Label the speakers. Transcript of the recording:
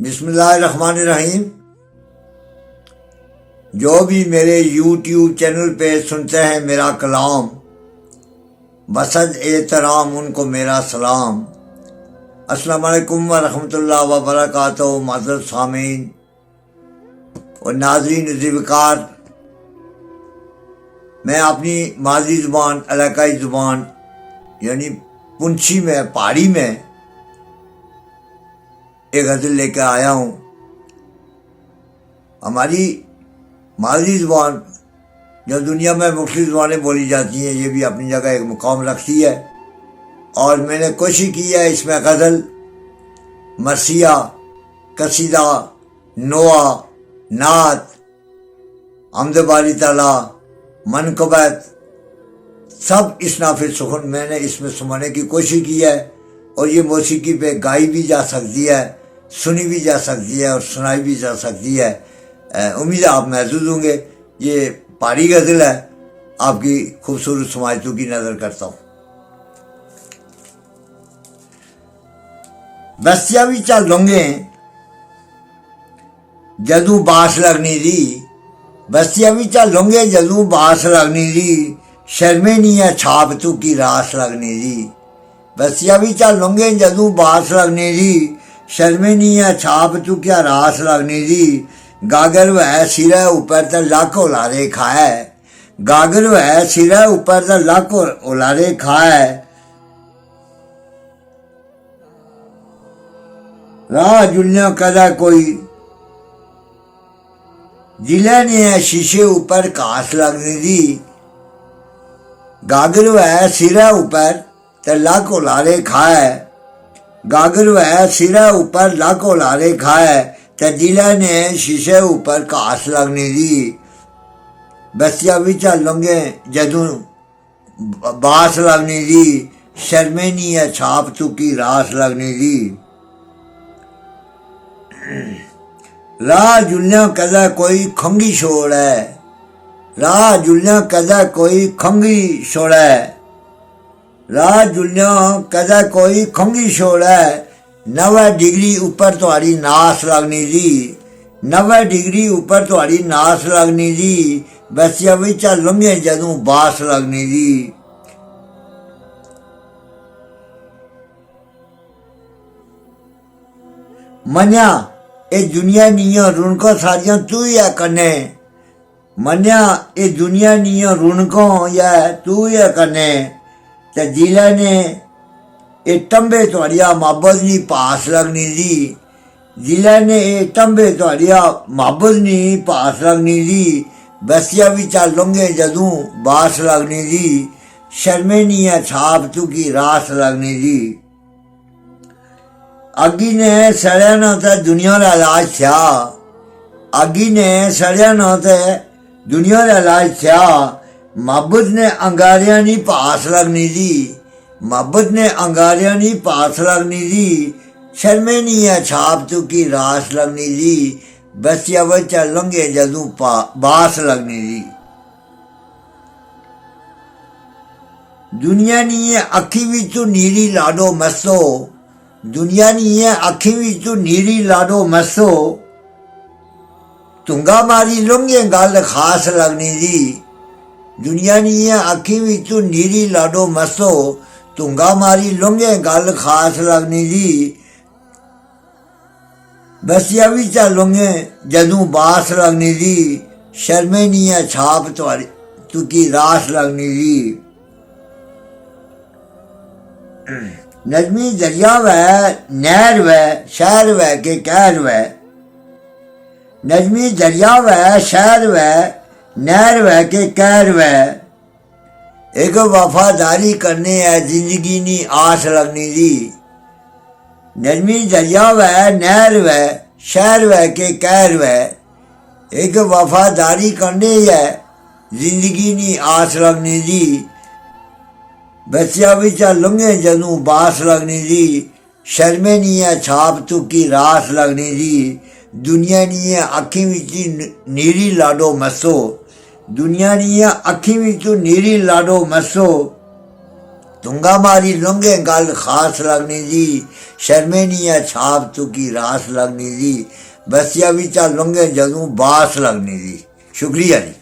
Speaker 1: بسم اللہ الرحمن الرحیم۔ جو بھی میرے یوٹیوب چینل پہ سنتے ہیں میرا کلام، بصد احترام ان کو میرا سلام۔ السلام علیکم ورحمۃ اللہ وبرکاتہ۔ معزز سامعین اور ناظرین ذوالفقار، میں اپنی مادری زبان علاقائی زبان یعنی پنچھی میں پہاڑی میں ایک غزل لے کے آیا ہوں۔ ہماری مادری زبان جو دنیا میں مختلف زبانیں بولی جاتی ہیں، یہ بھی اپنی جگہ ایک مقام رکھتی ہے، اور میں نے کوشش کی ہے اس میں غزل، مرثیہ، قصیدہ، نوحہ، نعت، حمد باری تعالیٰ، منقبت، سب اسناف سخن میں نے اس میں سمانے کی کوشش کی ہے، اور یہ موسیقی پہ گائی بھی جا سکتی ہے، سنی بھی جا سکتی ہے اور سنائی بھی جا سکتی ہے۔ امید ہے آپ محظوظ ہوں گے۔ یہ پہاڑی غزل ہے، آپ کی خوبصورت سماعتوں کی نظر کرتا ہوں۔ بستیا بھی چل لونگے جدوں باس لگنی دی، بستیا بھی چل لونگے جدوں باس لگنی دی، شرمے نہیں ہے چھاپ تو کی راس لگنی دی۔ بستیا بھی چل لونگے جدوں باس لگنی دی، شرمے نہیں ہے چھاپ تو کیا راس لگنی دی۔ گاگر ہے سرے اوپر تے لاکھ اولارے کھائے، گاگر ہے سرے اوپر تے لاکھ اولارے کھائے۔ راہ جلنے کدا کوئی جلے نہیں ہے شیشے اوپر کاس لگنی دی۔ گاگر ہے سرے اوپر تے لاکھ اولارے کھائے، گاگر ہے سرے اوپر لاکھ اولارے کھائے، تے دلے نے شیشے اوپر کاس لگنی دی۔ بستیا بھی چل لونگے جدوں باس لگنی دی، شرمے نہیں ہے چھاپ تو کی راس لگنی دی۔ راہ جلنے کدا کوئی کھنگی چھوڑ ہے، راہ جلنے کدا کوئی کھنگی چھوڑ ہے، راہ جلنے کدا کوئی کھنگی چھوڑ ہے۔ 90 ڈگری اوپر تہاڑی ناس لگنی دی، 90 ڈگری اوپر تہاڑی ناس لگنی دی۔ بستیا بھی چل لونگے جدوں باس لگنی دی۔ منیا اے دنیا نیاں رونقاں ساریاں تو ہی ہے کنے، منیا اے دنیا نیاں رونقاں یا تو ہی ہے کنے، تے دلے نے اے ٹمبے تہاڑیا محبت نی پاس لگنی دی۔ دلے نے اے ٹمبے تہاڑیا محبت نی پاس لگنی دی۔ بستیا بھی چل لونگے جدوں باس لگنی دی، شرمے نہیں ہے چھاپ تو کی راس لگنی دی۔ اگی نے سڑیا نہ تے دنیا دا علاج تھیا، اگی نے سڑیا نہ تے دنیا دا علاج تھیا۔ محبت نے انگاریاں نی پاس لگنی دی، محبت نے انگاریاں نی پاس لگنی دی۔ شرمے نہیں ہے چھاپ تو کی راس لگنی دی۔ بستیا بھی چل لونگے جدوں باس لگنی دی۔ دنیا نہیں ہے اکھی وچ تو نیری لاڈو مسو، دنیا نہیں ہے اکھی وچ تو نیری لاڈو مسو۔ تنگا ماری لونگے گل خاص لگنی دی، دنیا نہیں ہے اکھی وچ تو نیری لاڈو مسو۔ تنگا ماری لونگے گل خاص لگنی دی۔ بستیا بھی چل لونگے جدوں باس لگنی دی، شرمے نہیں ہے چھاپ تو کی راس لگنی دی۔ نظمی دریا وے نہر وے شہر وے کے کہر وے، نظمی دریا وے شہر وے نہر وے کے کہر وے۔ ایک وفاداری کرنے ہے زندگی نی آس لگنی دی۔ نظمی دریا وے نہر وے شہر وے کے کہر وے، ایک وفاداری کرنے ہے زندگی نی آس لگنی دی۔ بستیا بھی چل لونگے جدوں باس لگنی دی، شرمے نہیں ہے چھاپ تو کی راس لگنی دی۔ دنیا نہیں ہے اکھی وچ نیری لاڈو مسو، دنیا نہیں ہے اکھی وچ تو نیری لاڈو مسو۔ تنگا ماری لنگے گل خاص لگنی جی شرمے نہیں ہے چھاپ تو کی راس لگنی جی بسیا بھی چا لنگے جدوں باس لگنی جی شکریہ جی